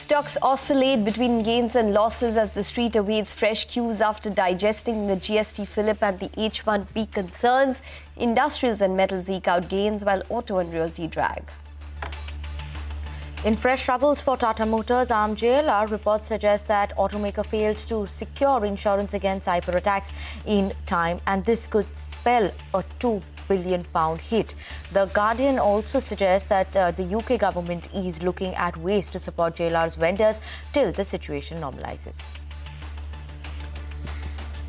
Stocks oscillate between gains and losses as the street awaits fresh cues after digesting the GST fillip and the H1B concerns. Industrials and metals eke out gains while auto and realty drag. In fresh troubles for Tata Motors, armed JLR reports suggest that automaker failed to secure insurance against cyber attacks in time, and this could spell a £2 billion hit. The Guardian also suggests that the UK government is looking at ways to support JLR's vendors till the situation normalizes.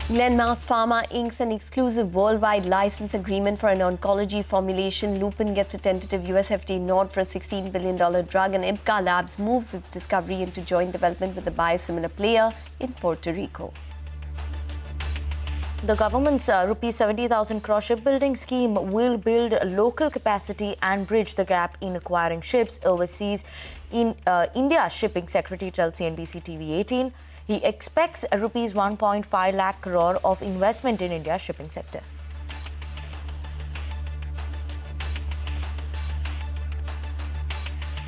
Glenmark Pharma inks an exclusive worldwide license agreement for an oncology formulation. Lupin gets a tentative US FDA nod for a $16 billion drug, and Ibka Labs moves its discovery into joint development with a biosimilar player in Puerto Rico. The government's rupees 70,000 crore shipbuilding scheme will build local capacity and bridge the gap in acquiring ships overseas. India's shipping secretary tells CNBC-TV18 he expects rupees 1.5 lakh crore of investment in India's shipping sector.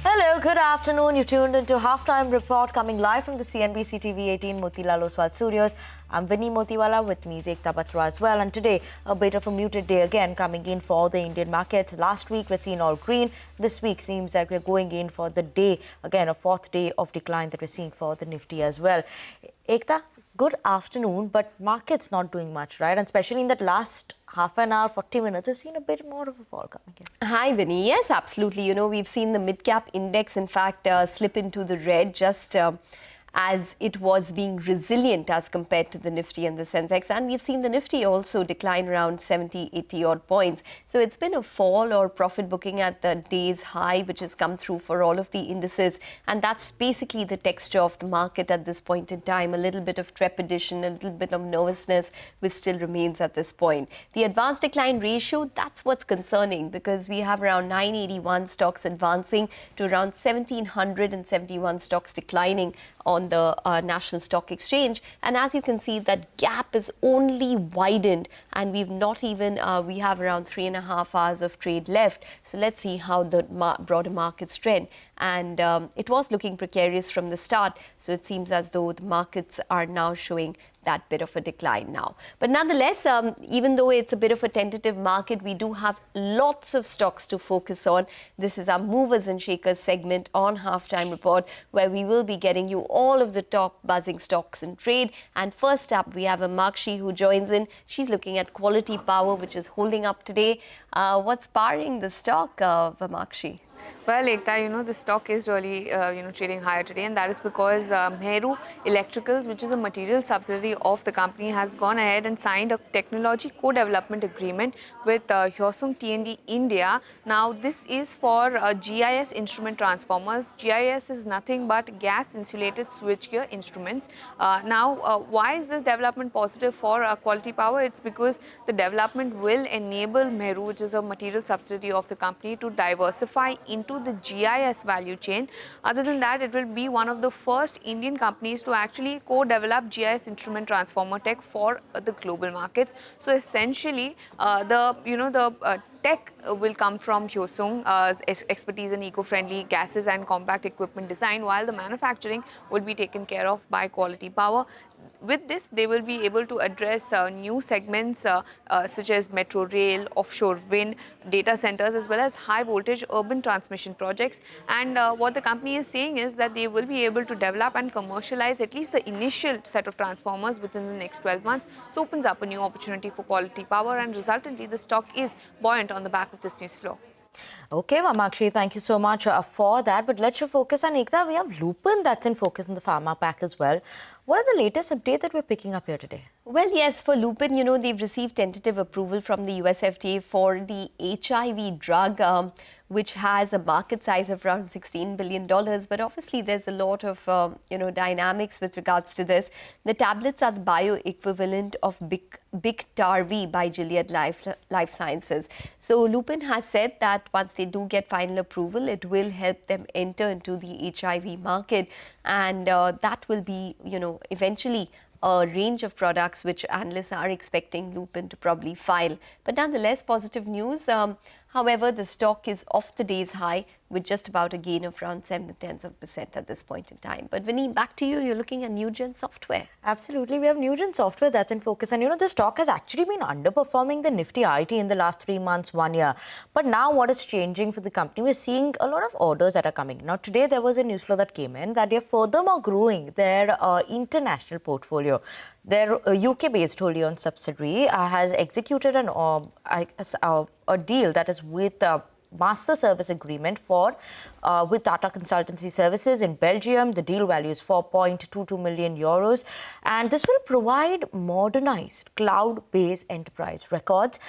Hello, good afternoon. You tuned into Halftime Report coming live from the CNBC-TV18 Motilal Oswal studios. I'm Vinny Motiwala, with me is Ekta Batra as well. And today, a bit of a muted day again coming in for the Indian markets. Last week, we'd seen all green. This week seems like we're going in for the day, again, a fourth day of decline that we're seeing for the Nifty as well. Ekta, good afternoon, but markets not doing much, right? And especially in that last half an hour, 40 minutes, we've seen a bit more of a fall coming in. Hi, Vinny. Yes, absolutely. You know, we've seen the mid-cap index, in fact, slip into the red just as it was being resilient as compared to the Nifty and the Sensex. And we've seen the Nifty also decline around 70, 80 odd points. So it's been a fall or profit booking at the day's high, which has come through for all of the indices. And that's basically the texture of the market at this point in time. A little bit of trepidation, a little bit of nervousness, which still remains at this point. The advanced decline ratio, that's what's concerning, because we have around 981 stocks advancing to around 1,771 stocks declining on the National Stock Exchange. And as you can see, that gap is only widened, and we've not even, we have around 3.5 hours of trade left. So let's see how the broader markets trend. And it was looking precarious from the start. So it seems as though the markets are now showing that bit of a decline now. But nonetheless, even though it's a bit of a tentative market, we do have lots of stocks to focus on. This is our movers and shakers segment on Halftime Report, where we will be getting you all of the top buzzing stocks in trade. And first up, we have Amakshi who joins in. She's looking at Quality Power, which is holding up today. What's powering the stock, Amakshi? Well, Ekta, the stock is really, trading higher today, and that is because Meru Electricals, which is a material subsidiary of the company, has gone ahead and signed a technology co-development agreement with Hyosung T&D India. Now, this is for GIS instrument transformers. GIS is nothing but gas-insulated switchgear instruments. Why is this development positive for Quality Power? It's because the development will enable Meru, which is a material subsidiary of the company, to diversify into the GIS value chain. Other than that, it will be one of the first Indian companies to actually co-develop GIS instrument transformer tech for the global markets. So essentially, the tech will come from Hyosung's expertise in eco-friendly gases and compact equipment design, while the manufacturing will be taken care of by Quality Power. With this, they will be able to address new segments such as metro rail, offshore wind, data centers, as well as high voltage urban transmission projects. And what the company is saying is that they will be able to develop and commercialize at least the initial set of transformers within the next 12 months. So opens up a new opportunity for Quality Power, and resultantly the stock is buoyant on the back of this news flow. Okay, Amakshi, thank you so much for that. But let's focus on Ekta. We have Lupin that's in focus in the pharma pack as well. What is the latest update that we're picking up here today? Well, yes, for Lupin, they've received tentative approval from the US FDA for the HIV drug, which has a market size of around $16 billion. But obviously, there's a lot of, dynamics with regards to this. The tablets are the bioequivalent of Biktarvy by Gilead Life Sciences. So Lupin has said that once they do get final approval, it will help them enter into the HIV market. And that will be, eventually a range of products which analysts are expecting Lupin to probably file. But nonetheless, positive news. However, the stock is off the day's high with just about a gain of around 0.7% at this point in time. But Vinny, back to you. You're looking at Newgen Software. Absolutely. We have Newgen Software that's in focus. And, the stock has actually been underperforming the Nifty IT in the last 3 months, 1 year. But now what is changing for the company? We're seeing a lot of orders that are coming. Now, today there was a news flow that came in that they're furthermore growing their international portfolio. Their UK-based wholly owned subsidiary has executed a deal that is with master service agreement for with Tata Consultancy Services in Belgium. The deal value is 4.22 million euros, and this will provide modernized cloud-based enterprise records,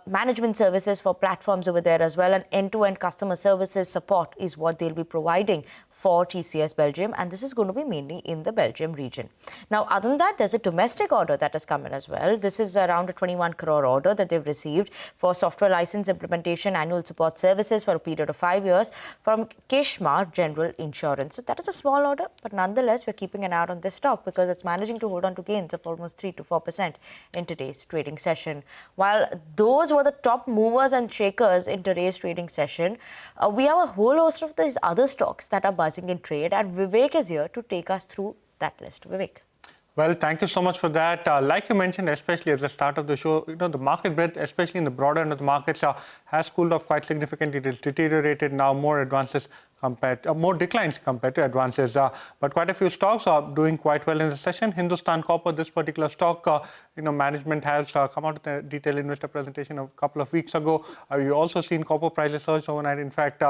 management services for platforms over there as well, and end-to-end customer services support is what they'll be providing for TCS Belgium, and this is going to be mainly in the Belgium region. Now, other than that, there's a domestic order that has come in as well. This is around a 21 crore order that they've received for software license implementation, annual support services for a period of 5 years from Keshmar General Insurance. So that is a small order, but nonetheless, we're keeping an eye on this stock because it's managing to hold on to gains of almost 3 to 4% in today's trading session. While those were the top movers and shakers in today's trading session, we have a whole host of these other stocks that are buzzing in trade, and Vivek is here to take us through that list. Vivek. Well, thank you so much for that. Like you mentioned, especially at the start of the show, the market breadth, especially in the broader end of the markets, has cooled off quite significantly. It has deteriorated now, more declines compared to advances. But quite a few stocks are doing quite well in the session. Hindustan Copper, this particular stock, management has come out with a detailed investor presentation a couple of weeks ago. You've also seen copper prices surge overnight. In fact,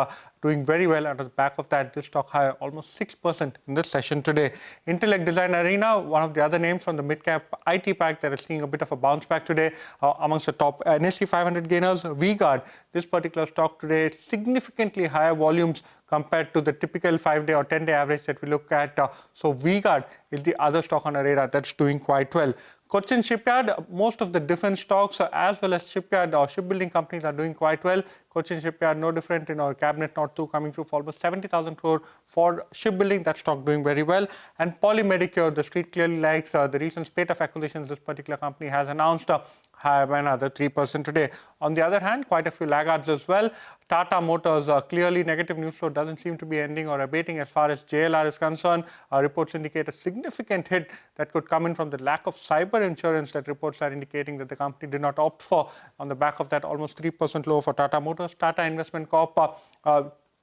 doing very well. Out of the back of that, this stock higher almost 6% in this session today. Intellect Design Arena, one of the other names from the mid-cap IT pack that is seeing a bit of a bounce back today amongst the top NSE 500 gainers. V-Guard, this particular stock today, significantly higher volumes compared to the typical 5-day or 10-day average that we look at. So V-Guard is the other stock on our radar that's doing quite well. Cochin Shipyard, most of the defense stocks as well as shipyard or shipbuilding companies are doing quite well. Cochin Shipyard, no different in our cabinet note 2, coming through for almost 70,000 crore for shipbuilding. That stock doing very well. And Polymedicure, the street clearly likes the recent spate of acquisitions this particular company has announced, higher by another 3% today. On the other hand, quite a few laggards as well. Tata Motors, clearly negative news flow doesn't seem to be ending or abating as far as JLR is concerned. Reports indicate a significant hit that could come in from the lack of cyber insurance that reports are indicating that the company did not opt for. On the back of that, almost 3% low for Tata Motors. Tata Investment Corp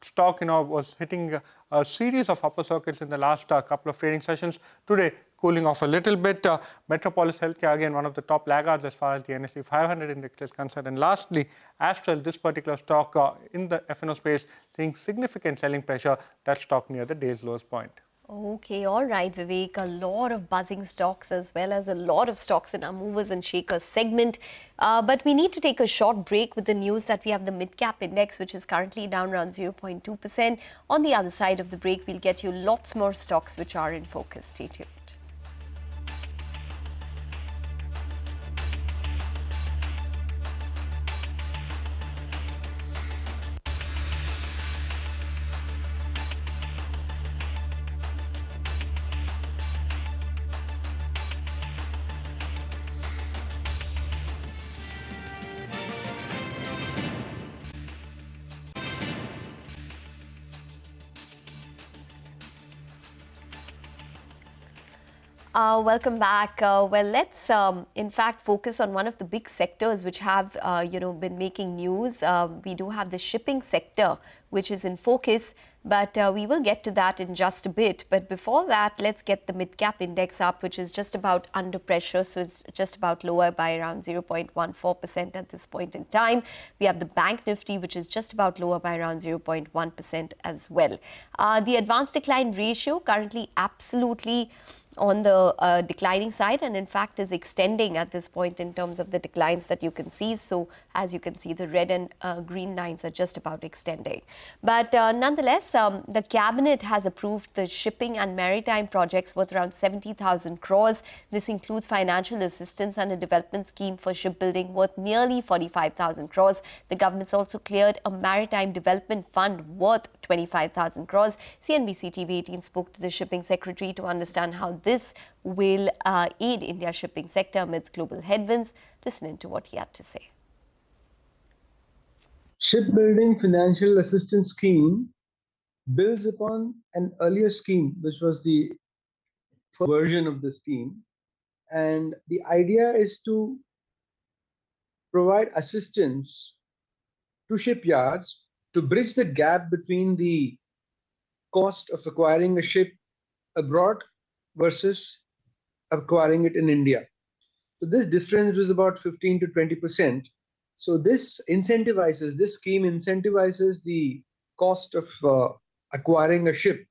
stock, was hitting a series of upper circuits in the last couple of trading sessions. Today, cooling off a little bit. Metropolis Healthcare, again, one of the top laggards as far as the NSE 500 index is concerned. And lastly, Astral, this particular stock in the F&O space, seeing significant selling pressure. That stock near the day's lowest point. Okay, all right, Vivek. A lot of buzzing stocks as well as a lot of stocks in our movers and shakers segment. But we need to take a short break with the news that we have the mid-cap index, which is currently down around 0.2%. On the other side of the break, we'll get you lots more stocks which are in focus. Stay tuned. Welcome back. Well, let's in fact focus on one of the big sectors which have been making news. We do have the shipping sector which is in focus, but we will get to that in just a bit. But before that, let's get the mid-cap index up, which is just about under pressure. So it's just about lower by around 0.14% at this point in time. We have the Bank Nifty, which is just about lower by around 0.1% as well. The advanced decline ratio currently absolutely on the declining side, and in fact is extending at this point in terms of the declines that you can see. So as you can see, the red and green lines are just about extending. But nonetheless, the cabinet has approved the shipping and maritime projects worth around 70,000 crores. This includes financial assistance and a development scheme for shipbuilding worth nearly 45,000 crores. The government's also cleared a maritime development fund worth 25,000 crores. CNBC-TV18 spoke to the shipping secretary to understand how this will aid India's shipping sector amidst global headwinds. Listen in to what he had to say. Shipbuilding Financial Assistance Scheme builds upon an earlier scheme, which was the first version of the scheme. And the idea is to provide assistance to shipyards to bridge the gap between the cost of acquiring a ship abroad versus acquiring it in India. So this difference was about 15 to 20%. So this scheme incentivizes the cost of acquiring a ship,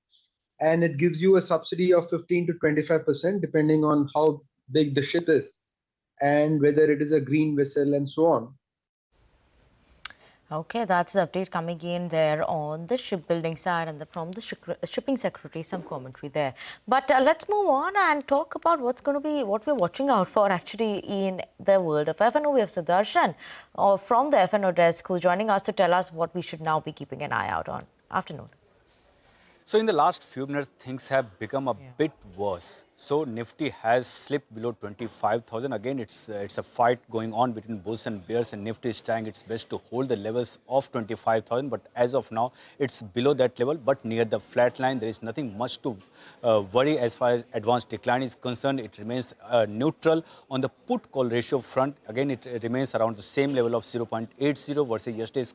and it gives you a subsidy of 15 to 25% depending on how big the ship is and whether it is a green vessel and so on. Okay, that's the update coming in there on the shipbuilding side and from the shipping secretary, some commentary there. But let's move on and talk about what we're watching out for actually in the world of F&O. We have Sudarshan from the F&O desk who's joining us to tell us what we should now be keeping an eye out on. Afternoon. So in the last few minutes, things have become a bit worse. So Nifty has slipped below 25,000. Again, it's a fight going on between bulls and bears, and Nifty is trying its best to hold the levels of 25,000. But as of now, it's below that level, but near the flat line. There is nothing much to worry as far as advanced decline is concerned. It remains neutral. On the put-call ratio front, again, it remains around the same level of 0.80 versus yesterday's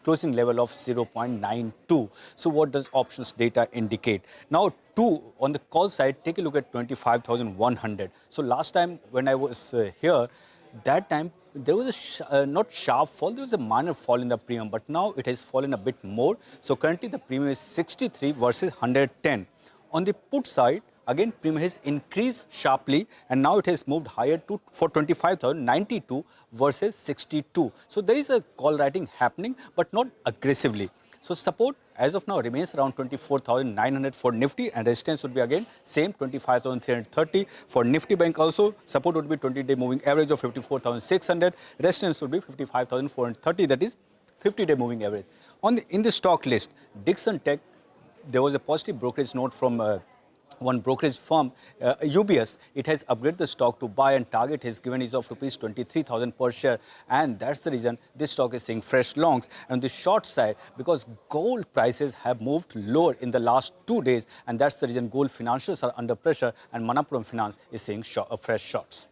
closing level of 0.92. So what does options data indicate? Now, on the call side, take a look at 25,100. So last time when I was here, that time there was a not sharp fall, there was a minor fall in the premium, but now it has fallen a bit more. So currently the premium is 63 versus 110. On the put side, again, premium has increased sharply, and now it has moved higher for 25,092 versus 62. So there is a call writing happening, but not aggressively. So support as of now remains around 24,900 for Nifty, and resistance would be again same 25,330 for Nifty Bank. Also support would be 20-day moving average of 54,600. Resistance would be 55,430. That is 50-day moving average. In the stock list, Dixon Tech, there was a positive brokerage note from one brokerage firm, UBS. It has upgraded the stock to buy, and target has given is of rupees 23,000 per share, and that's the reason this stock is seeing fresh longs. And on the short side, because gold prices have moved lower in the last 2 days, and that's the reason gold financials are under pressure, and Manappuram Finance is seeing fresh shorts.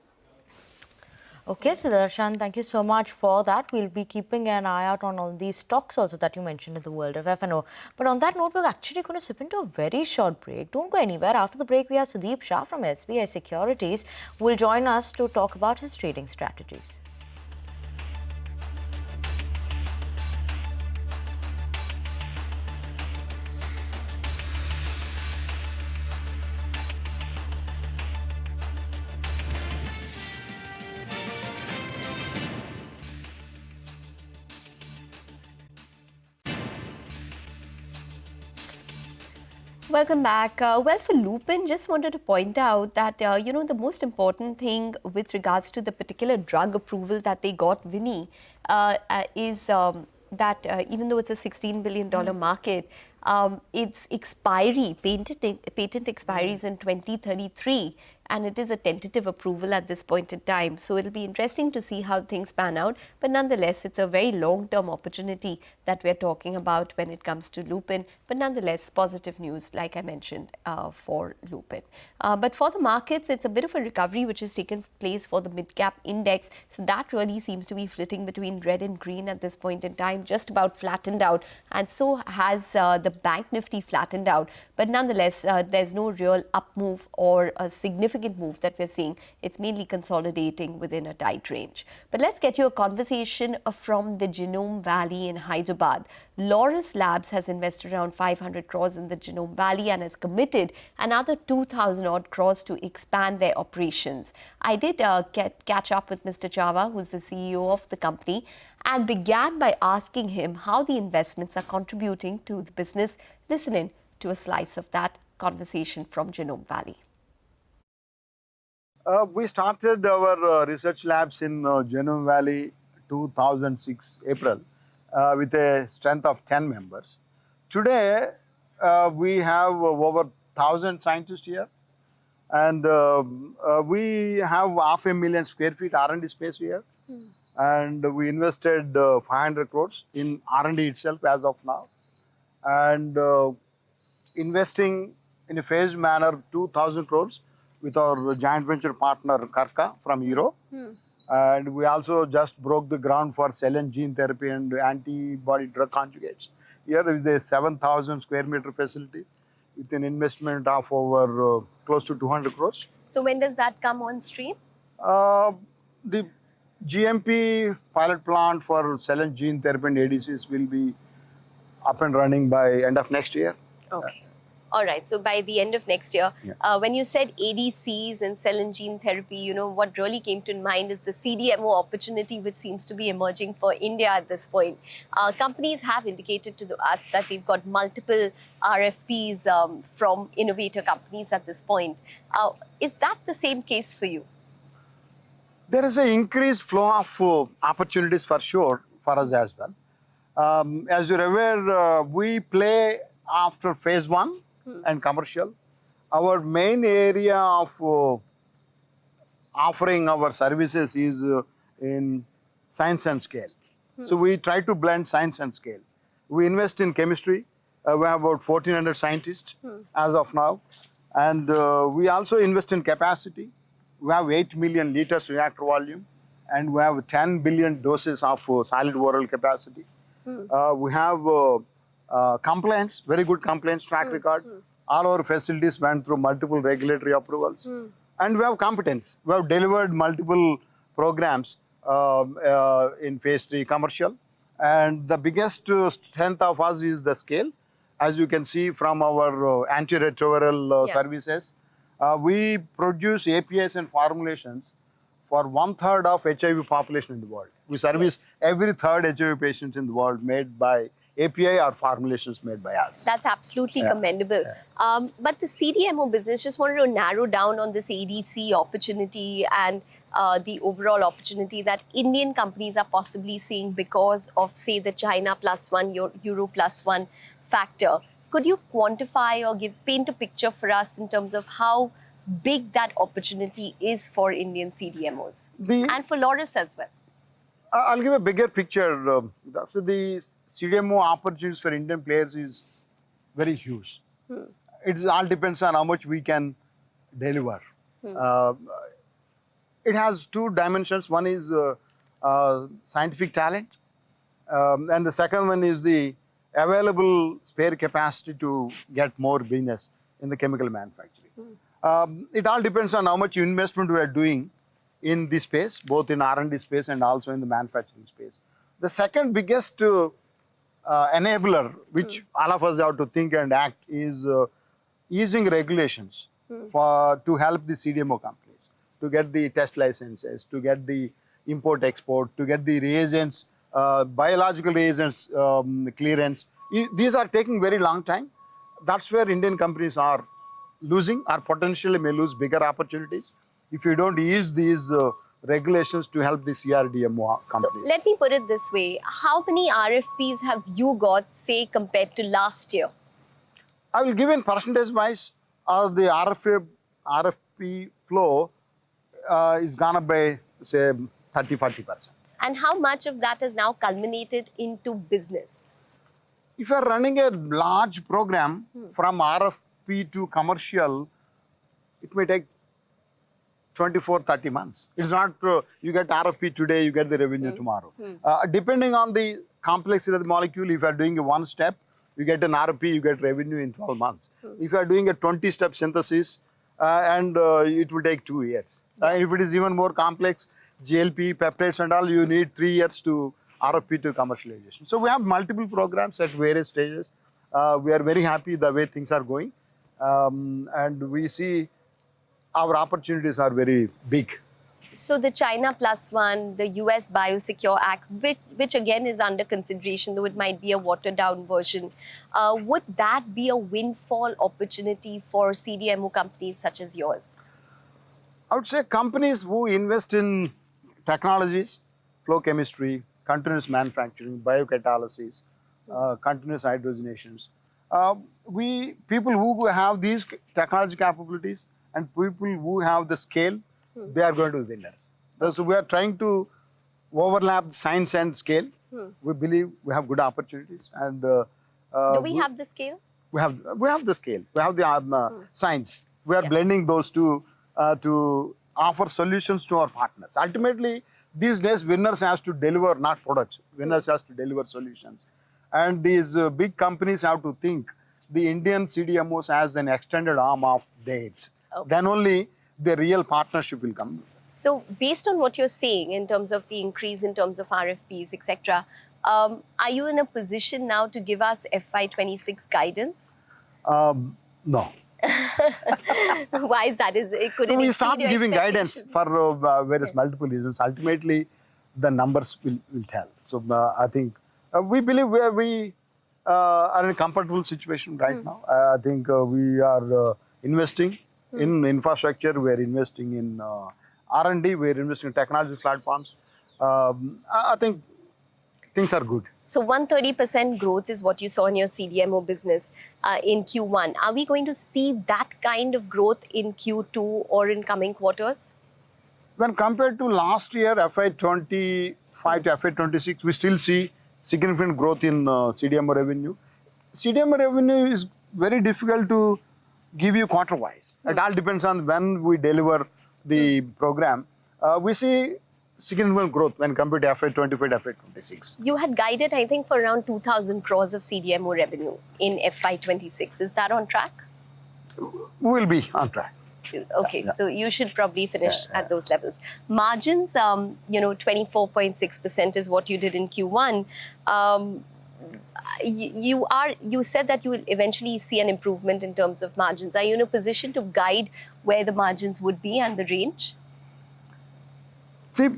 Okay, Sudarshan, thank you so much for that. We'll be keeping an eye out on all these stocks also that you mentioned in the world of F&O. But on that note, we're actually going to slip into a very short break. Don't go anywhere. After the break, we have Sudeep Shah from SBI Securities who will join us to talk about his trading strategies. Welcome back. Well, for Lupin, just wanted to point out that, the most important thing with regards to the particular drug approval that they got, Vinny, is that even though it's a $16 billion market, its patent expiry is in 2033, and it is a tentative approval at this point in time. So it'll be interesting to see how things pan out. But nonetheless, it's a very long-term opportunity that we're talking about when it comes to Lupin. But nonetheless, positive news, like I mentioned, for Lupin. But for the markets, it's a bit of a recovery which has taken place for the mid-cap index. So that really seems to be flitting between red and green at this point in time, just about flattened out. And so has the Bank Nifty flattened out. But nonetheless, there's no real up move or a significant move that we're seeing. It's mainly consolidating within a tight range. But let's get you a conversation from the Genome Valley in Hyderabad. Laurus Labs has invested around 500 crores in the Genome Valley and has committed another 2,000 odd crores to expand their operations. I did catch up with Mr. Chava, who's the CEO of the company, and began by asking him how the investments are contributing to the business. Listen in to a slice of that conversation from Genome Valley. We started our research labs in Genome Valley 2006 April with a strength of 10 members. Today we have over 1,000 scientists here. And we have 500,000 square feet R&D space here. And we invested 500 crores in R&D itself as of now. And investing in a phased manner 2,000 crores with our joint venture partner Karka from Europe. And we also just broke the ground for cell and gene therapy and antibody drug conjugates. Here is a 7,000 square meter facility with an investment of over close to 200 crores. So when does that come on stream? The GMP pilot plant for cell and gene therapy and ADCs will be up and running by end of next year. Okay. All right. So by the end of next year, when you said ADCs and cell and gene therapy, you know, what really came to mind is the CDMO opportunity, which seems to be emerging for India at this point. Companies have indicated to us that they've got multiple RFPs from innovator companies at this point. Is that the same case for you? There is an increased flow of opportunities for sure for us as well. As you're aware, we play after phase 1 and commercial. Our main area of offering our services is in science and scale. So we try to blend science and scale. We invest in chemistry. We have about 1,400 scientists as of now. And we also invest in capacity. We have 8 million liters reactor volume, and we have 10 billion doses of solid oral capacity. We have compliance, very good compliance track record. All our facilities went through multiple regulatory approvals. And we have competence. We have delivered multiple programs in phase 3 commercial. And the biggest strength of us is the scale. As you can see from our antiretroviral services, we produce APIs and formulations for 1/3 of HIV population in the world. We service every third HIV patient in the world made by API or formulations made by us. That's absolutely commendable. But the CDMO business, just wanted to narrow down on this ADC opportunity and the overall opportunity that Indian companies are possibly seeing because of, say, the China +1, Euro +1 factor. Could you quantify or paint a picture for us in terms of how big that opportunity is for Indian CDMOs and for Laurus as well? I'll give a bigger picture. So the CDMO opportunities for Indian players is very huge. It all depends on how much we can deliver. It has two dimensions. One is scientific talent, and the second one is the available spare capacity to get more business in the chemical manufacturing. It all depends on how much investment we are doing in this space, both in R&D space and also in the manufacturing space. The second biggest enabler, which all of us have to think and act, is easing regulations to help the CDMO companies, to get the test licenses, to get the import-export, to get the reagents, biological reagents clearance. These are taking very long time. That's where Indian companies are losing or potentially may lose bigger opportunities if you don't ease these regulations to help the CRDMO companies. So let me put it this way. How many RFPs have you got, say, compared to last year? I will give in percentage wise, the RFP flow is gone up by, say, 30-40%. And how much of that has now culminated into business? If you are running a large program from RFP to commercial, it may take 24-30 months. It's not you get RFP today, you get the revenue tomorrow. Depending on the complexity of the molecule, if you are doing a one step, you get an RFP, you get revenue in 12 months. If you are doing a 20-step synthesis, and it will take 2 years. If it is even more complex, GLP, peptides and all, you need 3 years to RFP to commercialization. So we have multiple programs at various stages. We are very happy the way things are going. And we see our opportunities are very big. So the China +1, the US Biosecure Act, which again is under consideration, though it might be a watered down version, would that be a windfall opportunity for CDMO companies such as yours? I would say companies who invest in technologies, flow chemistry, continuous manufacturing, biocatalysis, continuous hydrogenations. People who have these technology capabilities and people who have the scale, they are going to be winners. So we are trying to overlap science and scale. We believe we have good opportunities, and Do we have the scale? we have the scale, we have the science. We are Yeah. blending those two to offer solutions to our partners. Ultimately, these days, winners has to deliver not products. Winners has to deliver solutions, and these big companies have to think the Indian CDMOs as an extended arm of theirs. Okay. Then only the real partnership will come. So based on what you're saying in terms of the increase in terms of RFPs, etc., are you in a position now to give us FY26 guidance? No. Why is that? Could it We exceed stop your giving guidance expectations? for various multiple reasons. Ultimately, the numbers will tell. So I think we believe we are in a comfortable situation right now. I think we are investing in infrastructure. We are investing in R&D. We are investing in technology platforms. I think things are good. So 130% growth is what you saw in your CDMO business in Q1. Are we going to see that kind of growth in Q2 or in coming quarters? When compared to last year, FY25 to FY26, we still see significant growth in CDMO revenue. CDMO revenue is very difficult to give you quarter-wise. It all depends on when we deliver the program. We see significant growth when compared to FY25 to FY26. You had guided, I think, for around 2,000 crores of CDMO revenue in FY26. Is that on track? We will be on track. Okay, Yeah. so you should probably finish at those levels. Margins, 24.6% is what you did in Q1. You said that you will eventually see an improvement in terms of margins. Are you in a position to guide where the margins would be and the range? See,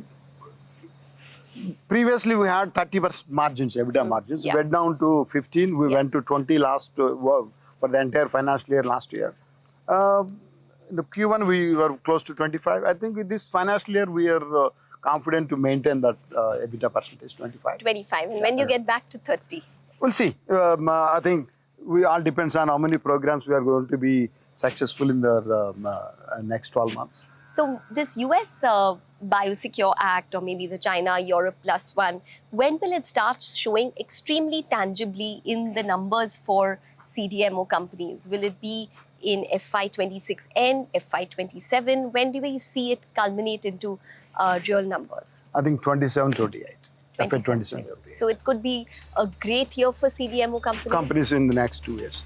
previously we had 30% margins, EBITDA margins. Yeah. Went down to 15. We went to 20 last for the entire financial year last year. In the Q1 we were close to 25. I think with this financial year we are confident to maintain that EBITDA percentage 25. 25. And when you get back to 30? We'll see. I think we all depends on how many programs we are going to be successful in the next 12 months. So this US Biosecure Act, or maybe the China Europe Plus One, when will it start showing extremely tangibly in the numbers for CDMO companies? Will it be in FY26 end, FY27? When do we see it culminate into real numbers? I think 27, 28. FY 27, 28. So it could be a great year for CDMO companies. Companies in the next 2 years.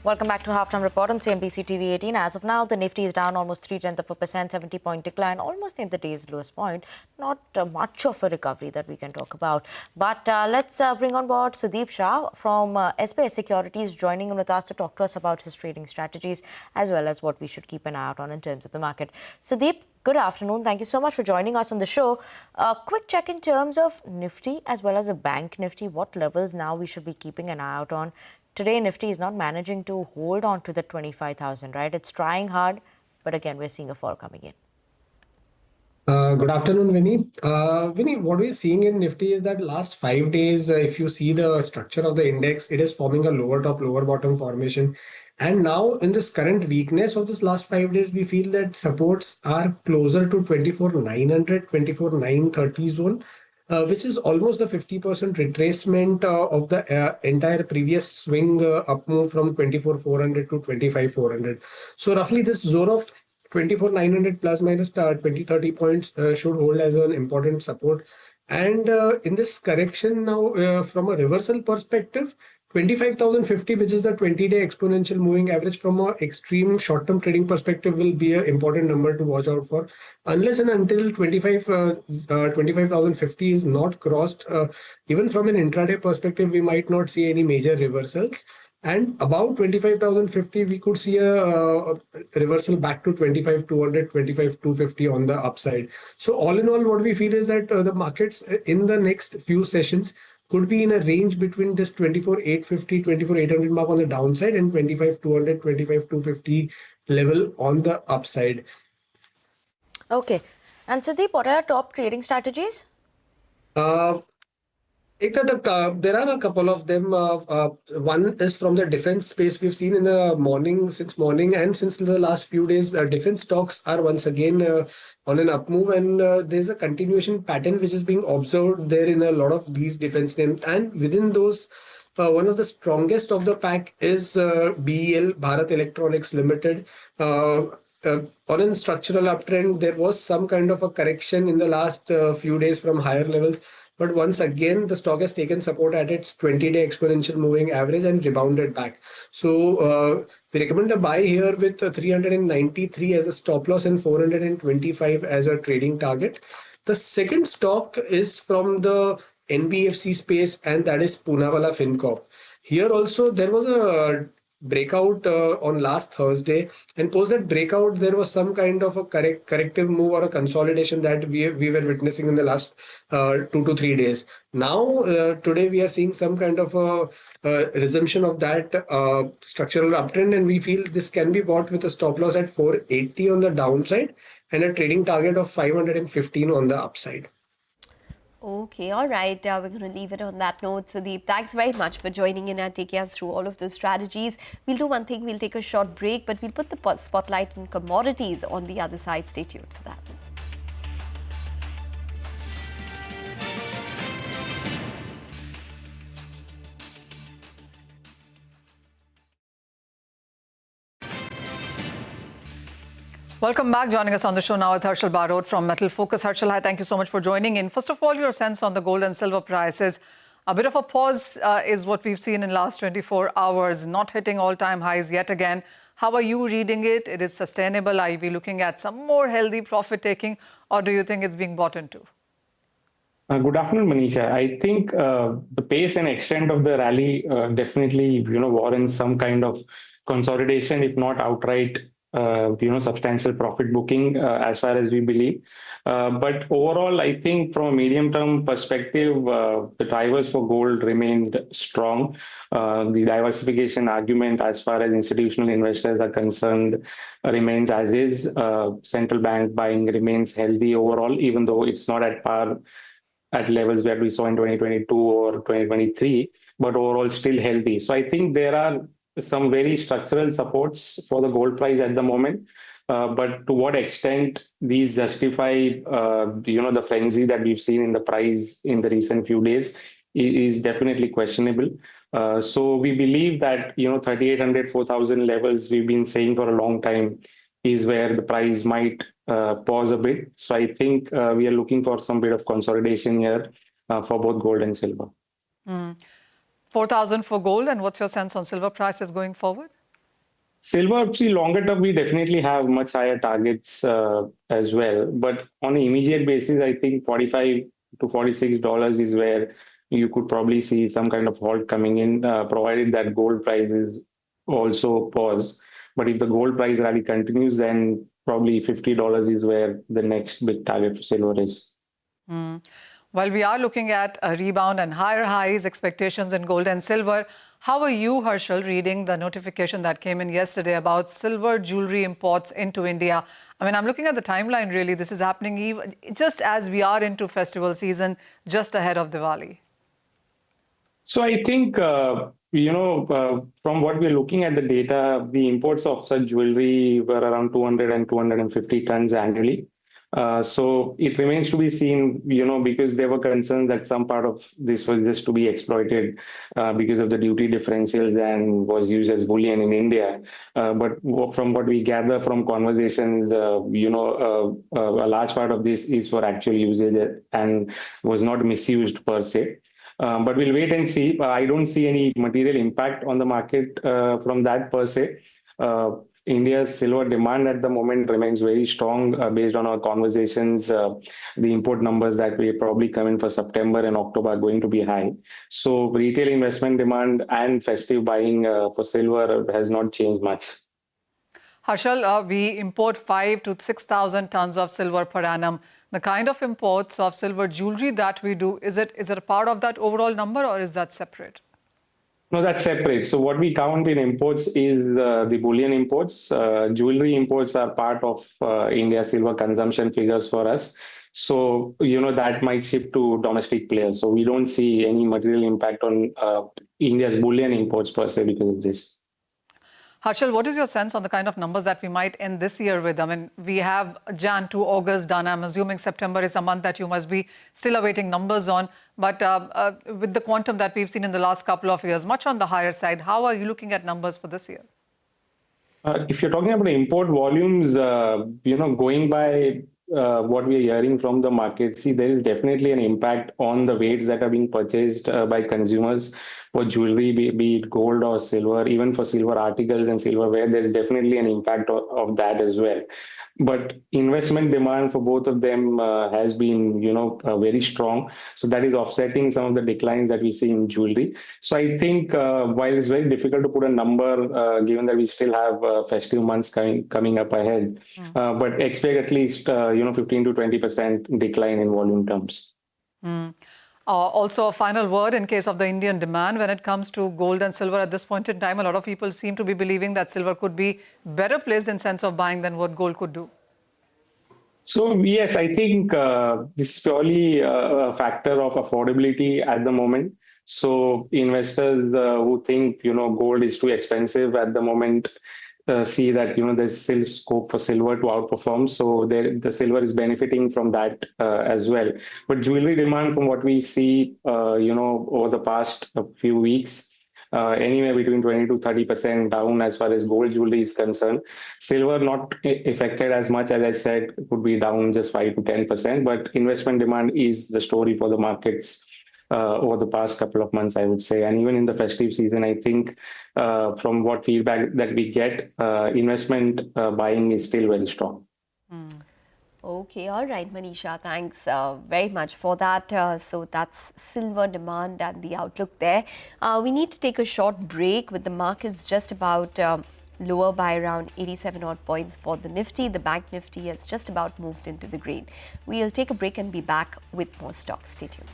Welcome back to Halftime Report on CNBC-TV18. As of now, the Nifty is down almost 0.3%, 70-point decline, almost in the day's lowest point. Not much of a recovery that we can talk about. But let's bring on board Sudeep Shah from SBS Securities, joining in with us to talk to us about his trading strategies, as well as what we should keep an eye out on in terms of the market. Sudeep, good afternoon. Thank you so much for joining us on the show. A quick check in terms of Nifty as well as a bank Nifty. What levels now we should be keeping an eye out on? Today, Nifty is not managing to hold on to the 25,000, right? It's trying hard, but again, we're seeing a fall coming in. Good afternoon, Vinny. Vinny, what we're seeing in Nifty is that last 5 days, if you see the structure of the index, it is forming a lower top, lower bottom formation. And now in this current weakness of this last 5 days, we feel that supports are closer to 24,900, 24,930 zone. Which is almost a 50% retracement of the entire previous swing up move from 24,400 to 25,400. So roughly this zone of 24,900 plus minus 20-30 points should hold as an important support. And in this correction now, from a reversal perspective, 25,050, which is the 20-day exponential moving average from an extreme short-term trading perspective, will be an important number to watch out for. Unless and until 25,050 is not crossed, even from an intraday perspective, we might not see any major reversals. And about 25,050, we could see a reversal back to 25,200, 25,250 on the upside. So all in all, what we feel is that the markets in the next few sessions could be in a range between this 24,850, 24,800 mark on the downside and 25,200, 25,250 level on the upside. Okay. And Sudeep, what are your top trading strategies? There are a couple of them. One is from the defense space. We've seen in the since morning and since the last few days, defense stocks are once again on an up move, and there's a continuation pattern which is being observed there in a lot of these defense names. And within those, one of the strongest of the pack is BEL, Bharat Electronics Limited. On a structural uptrend, there was some kind of a correction in the last few days from higher levels. But once again, the stock has taken support at its 20-day exponential moving average and rebounded back. So we recommend a buy here with 393 as a stop loss and 425 as a trading target. The second stock is from the NBFC space, and that is Poonawalla Fincorp. Here also, there was a breakout on last Thursday, and post that breakout there was some kind of a corrective move or a consolidation that we were witnessing in the last 2 to 3 days. Now today we are seeing some kind of a resumption of that structural uptrend, and we feel this can be bought with a stop loss at 480 on the downside and a trading target of 515 on the upside. Okay, all right. We're going to leave it on that note. Sudeep, thanks very much for joining in and taking us through all of those strategies. We'll do one thing. We'll take a short break, but we'll put the spotlight on commodities on the other side. Stay tuned for that. Welcome back. Joining us on the show now is Harshal Barot from Metal Focus. Harshal, hi, thank you so much for joining in. First of all, your sense on the gold and silver prices. A bit of a pause is what we've seen in the last 24 hours, not hitting all-time highs yet again. How are you reading it? It is sustainable. Are we looking at some more healthy profit-taking, or do you think it's being bought into? Good afternoon, Manisha. I think the pace and extent of the rally definitely, warrants some kind of consolidation, if not outright substantial profit booking as far as we believe. But overall, I think from a medium-term perspective, the drivers for gold remained strong. The diversification argument as far as institutional investors are concerned remains as is. Central bank buying remains healthy overall, even though it's not at par at levels where we saw in 2022 or 2023, but overall still healthy. So I think there are some very structural supports for the gold price at the moment, but to what extent these justify, the frenzy that we've seen in the price in the recent few days is definitely questionable. So we believe that 3,800, 4,000 levels we've been saying for a long time is where the price might pause a bit. So I think we are looking for some bit of consolidation here for both gold and silver. 4,000 for gold, and what's your sense on silver prices going forward? Silver, see, longer term, we definitely have much higher targets as well. But on an immediate basis, I think $45 to $46 is where you could probably see some kind of halt coming in, provided that gold prices also pause. But if the gold price rally continues, then probably $50 is where the next big target for silver is. While we are looking at a rebound and higher highs, expectations in gold and silver, how are you, Harshal, reading the notification that came in yesterday about silver jewelry imports into India? I mean, I'm looking at the timeline, really. This is happening even just as we are into festival season, just ahead of Diwali. So I think, from what we're looking at the data, the imports of such jewelry were around 200 and 250 tons annually. So it remains to be seen, because there were concerns that some part of this was just to be exploited because of the duty differentials and was used as bullion in India. But from what we gather from conversations, a large part of this is for actual usage and was not misused per se. But we'll wait and see. I don't see any material impact on the market from that per se. India's silver demand at the moment remains very strong based on our conversations. The import numbers that we probably come in for September and October are going to be high. So retail investment demand and festive buying for silver has not changed much. Harshal, we import 5,000 to 6,000 tons of silver per annum. The kind of imports of silver jewelry that we do, is it a part of that overall number or is that separate? No, that's separate. So what we count in imports is the bullion imports. Jewelry imports are part of India's silver consumption figures for us. So, that might shift to domestic players. So we don't see any material impact on India's bullion imports per se because of this. Harshal, what is your sense on the kind of numbers that we might end this year with? I mean, we have Jan to August done. I'm assuming September is a month that you must be still awaiting numbers on. But with the quantum that we've seen in the last couple of years, much on the higher side, how are you looking at numbers for this year? If you're talking about import volumes, going by what we are hearing from the market, see, there is definitely an impact on the weights that are being purchased by consumers for jewelry, be it gold or silver, even for silver articles and silverware, there's definitely an impact of that as well. But investment demand for both of them has been, very strong. So that is offsetting some of the declines that we see in jewelry. So I think while it's very difficult to put a number, given that we still have festive months coming up ahead, but expect at least, 15 to 20% decline in volume terms. Also, a final word in case of the Indian demand when it comes to gold and silver at this point in time. A lot of people seem to be believing that silver could be better placed in sense of buying than what gold could do. So, yes, I think this is purely a factor of affordability at the moment. So investors who think, gold is too expensive at the moment, see that there's still scope for silver to outperform, so the silver is benefiting from that as well. But jewelry demand, from what we see, over the past few weeks, anywhere between 20 to 30% down as far as gold jewelry is concerned. Silver not affected as much, as I said, could be down just 5 to 10%. But investment demand is the story for the markets over the past couple of months, I would say. And even in the festive season, I think from what feedback that we get, investment buying is still very strong. Okay, all right, Manisha, thanks very much for that. So that's silver demand and the outlook there. We need to take a short break with the markets just about lower by around 87 odd points for the Nifty. The Bank Nifty has just about moved into the green. We'll take a break and be back with more stocks. Stay tuned.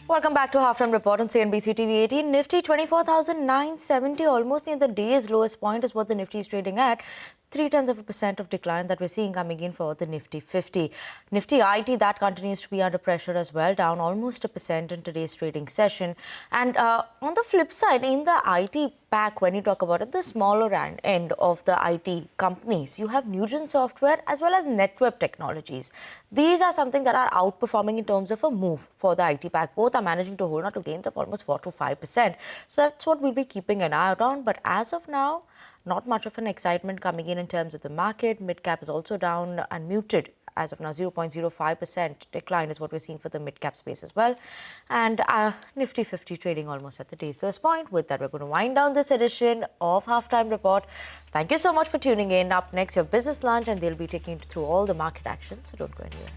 Welcome back to Halftime Report on CNBC-TV18. Nifty 24,970, almost near the day's lowest point is what the Nifty is trading at. 0.3% of decline that we're seeing coming in for the Nifty 50. Nifty IT, that continues to be under pressure as well, down almost 1% in today's trading session. And on the flip side, in the IT pack, when you talk about it, the smaller end of the IT companies, you have Nugent Software as well as Netweb Technologies. These are something that are outperforming in terms of a move for the IT pack. Both are managing to hold on to gains of almost 4 to 5%. So that's what we'll be keeping an eye out on. But as of now, not much of an excitement coming in terms of the market. Mid-cap is also down and muted. As of now, 0.05% decline is what we're seeing for the mid-cap space as well. And Nifty 50 trading almost at the day's lowest point. With that, we're going to wind down this edition of Halftime Report. Thank you so much for tuning in. Up next, your business lunch, and they'll be taking you through all the market action. So don't go anywhere.